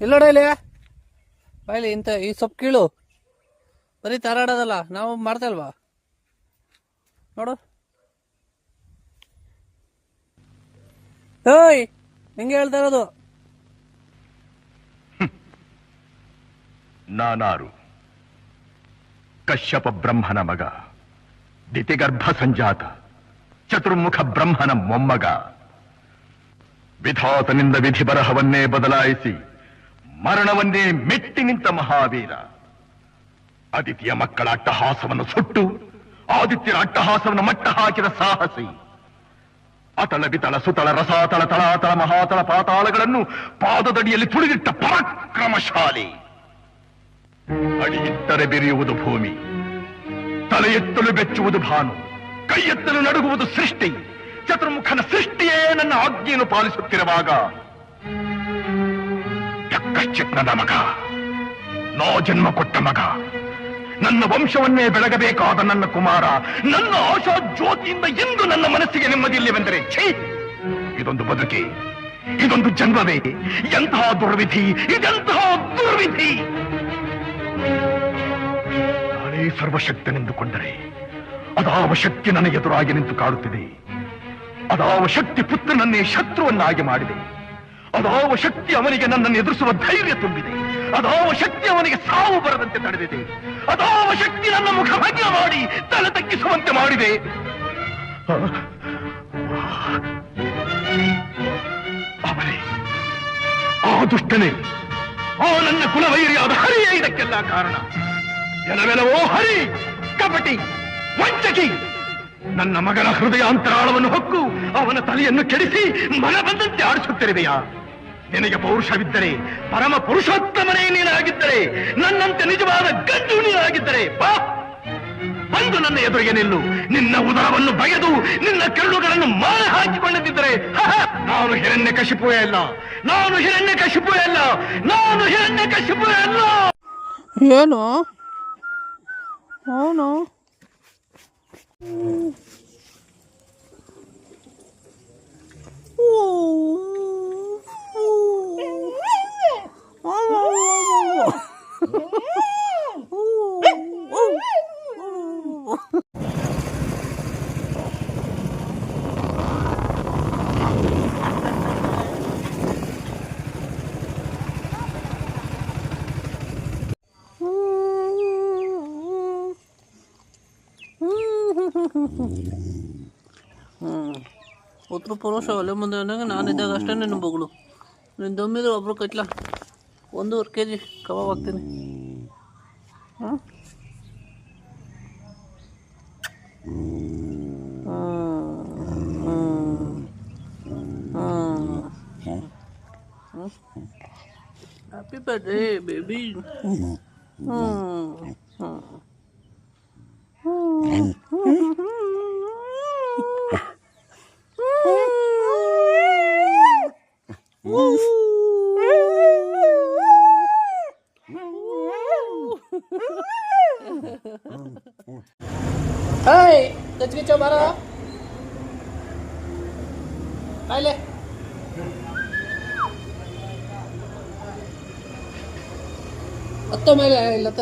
ಇಲ್ಲೋಡ ಇಲ್ಲಿ ಬಾಯ್ಲಿ ಇಂಥ ಈ ಸೊಪ್ಪು ಕೀಳು ಬರೀ ತಾರಾಡೋದಲ್ಲ ನಾವು ಮಾಡ್ತಲ್ವಾ ನೋಡು. ಏಯ್ ಹಿಂಗೆ ಹೇಳ್ತಾ ಇರೋದು. ನಾನಾರು ಕಶ್ಯಪ ಬ್ರಹ್ಮನ ಮಗ, ದಿತಿಗರ್ಭ ಸಂಜಾತ, ಚತುರ್ಮುಖ ಬ್ರಹ್ಮನ ಮೊಮ್ಮಗ. ವಿಧಾತನಿಂದ ವಿಧಿ ಬರಹವನ್ನೇ ಬದಲಾಯಿಸಿ ಮರಣವನ್ನೇ ಮೆಟ್ಟಿ ನಿಂತ ಮಹಾವೀರ. ಅದಿತಿಯ ಮಕ್ಕಳ ಅಟ್ಟಹಾಸವನ್ನು ಸುಟ್ಟು ಆದಿತ್ಯರ ಅಟ್ಟಹಾಸವನ್ನು ಮಟ್ಟ ಹಾಕಿದ ಸಾಹಸಿ. ಅತಳ ಬಿತಳ ಸುತಳ ರಸಾತಳ ತಳಾತಳ ಮಹಾತಳ ಪಾತಾಳಗಳನ್ನು ಪಾದದಡಿಯಲ್ಲಿ ತುಳಿದಿಟ್ಟ ಪರಾಕ್ರಮಶಾಲಿ. ಅಡಿಯಿಟ್ಟರೆ ಬೆರೆಯುವುದು ಭೂಮಿ, ತಲೆ ಎತ್ತಲು ಬೆಚ್ಚುವುದು ಭಾನು, ಕೈ ಎತ್ತಲು ನಡುಗುವುದು ಸೃಷ್ಟಿ. ಚತುರ್ಮುಖನ ಸೃಷ್ಟಿಯೇ ನನ್ನ ಆಜ್ಞೆಯನ್ನು ಪಾಲಿಸುತ್ತಿರುವಾಗ ನನ್ನ ಮಗ, ನೋ ಜನ್ಮ ಕೊಟ್ಟ ಮಗ, ನನ್ನ ವಂಶವನ್ನೇ ಬೆಳಗಬೇಕಾದ ನನ್ನ ಕುಮಾರ, ನನ್ನ ಆಶಾ ಜ್ಯೋತಿಯಿಂದ ಎಂದು ನನ್ನ ಮನಸ್ಸಿಗೆ ನೆಮ್ಮದಿಯಿಲ್ಲವೆಂದರೆ ಛೀ, ಇದೊಂದು ಬದುಕೆ, ಇದೊಂದು ಜನ್ಮವೇ, ಎಂತಹ ದುರ್ವಿಧಿ, ಇದೆಂತಹ ದುರ್ವಿಧಿ. ನಾನೇ ಸರ್ವಶಕ್ತನೆಂದುಕೊಂಡರೆ ಅದಾವ ಶಕ್ತಿ ನನ್ನ ಎದುರಾಗಿ ನಿಂತು ಕಾಡುತ್ತಿದೆ. ಅದಾವ ಶಕ್ತಿ ಪುತ್ರನನ್ನೇ ಶತ್ರುವನ್ನಾಗಿ ಮಾಡಿದೆ. ಅದಾವ ಶಕ್ತಿ ಅವನಿಗೆ ನನ್ನನ್ನು ಎದುರಿಸುವ ಧೈರ್ಯ ತುಂಬಿದೆ. ಅದಾವ ಶಕ್ತಿ ಅವನಿಗೆ ಸಾವು ಬರದಂತೆ ತಡೆದಿದೆ. ಅದಾವ ಶಕ್ತಿ ನನ್ನ ಮುಖಭಂಗ ಮಾಡಿ ತಲೆ ತಗ್ಗಿಸುವಂತೆ ಮಾಡಿದೆ. ಅವನೇ, ಆ ದುಷ್ಟನೇ, ಆ ನನ್ನ ಕುಲವೈರಿಯಾದ ಹರಿಯೇ ಇದಕ್ಕೆಲ್ಲ ಕಾರಣ. ಎಲ್ಲವೆಲ್ಲವೋ ಹರಿ, ಕಪಟಿ, ವಂಚಕಿ. ನನ್ನ ಮಗನ ಹೃದಯಾಂತರಾಳವನ್ನು ಹೊಕ್ಕು ಅವನ ತಲೆಯನ್ನು ಕೆಡಿಸಿ ಮನ ಬಂದಂತೆ ಆಡಿಸುತ್ತಿರುವೆಯಾ? ನಿನಗೆ ಪೌರುಷವಿದ್ದರೆ, ಪರಮ ಪುರುಷೋತ್ತಮನೇ ನೀನಾಗಿದ್ದರೆ, ನನ್ನಂತೆ ನಿಜವಾದ ಗಂಡು ನೀನಾಗಿದ್ದರೆ ಬಾ, ಬಂದು ನನ್ನ ಎದುರಿಗೆ ನಿಲ್ಲು. ನಿನ್ನ ಉದರವನ್ನು ಬಗೆದು ನಿನ್ನ ಕರುಳುಗಳನ್ನು ಮಾಲೆ ಹಾಕಿಕೊಂಡಿದ್ದರೆ ನಾನು ಹಿರಣ್ಯಕಶಿಪುವೇ ಅಲ್ಲ, ನಾನು ಹಿರಣ್ಯಕಶಿಪುವೇ ಅಲ್ಲ, ನಾನು ಹಿರಣ್ಯಕಶಿಪುವೇ ಅಲ್ಲ. ಏನು ಅವನು ಉತ್ತರ ಪುರುಷ ಒಲೆ ಮುಂದೆ ಅಂದಾಗ ನಾನಿದ್ದಾಗ ಅಷ್ಟೇ ನಿನ್ನ ಬೊಗಳು. ನೀನು ದಮ್ಮಿದ್ರೆ ಒಬ್ರು ಕಟ್ಲ 1.5 kg ಕಬಾಬ್ ಹಾಕ್ತೀನಿ. ಹಾಂ happy birthday baby. Hey, let's ಬಾರೋ ಬಾಯ್ಲೆ. ಹತ್ತೋ ಮೇಲೆ ಇಲ್ಲ ಹತ್ತ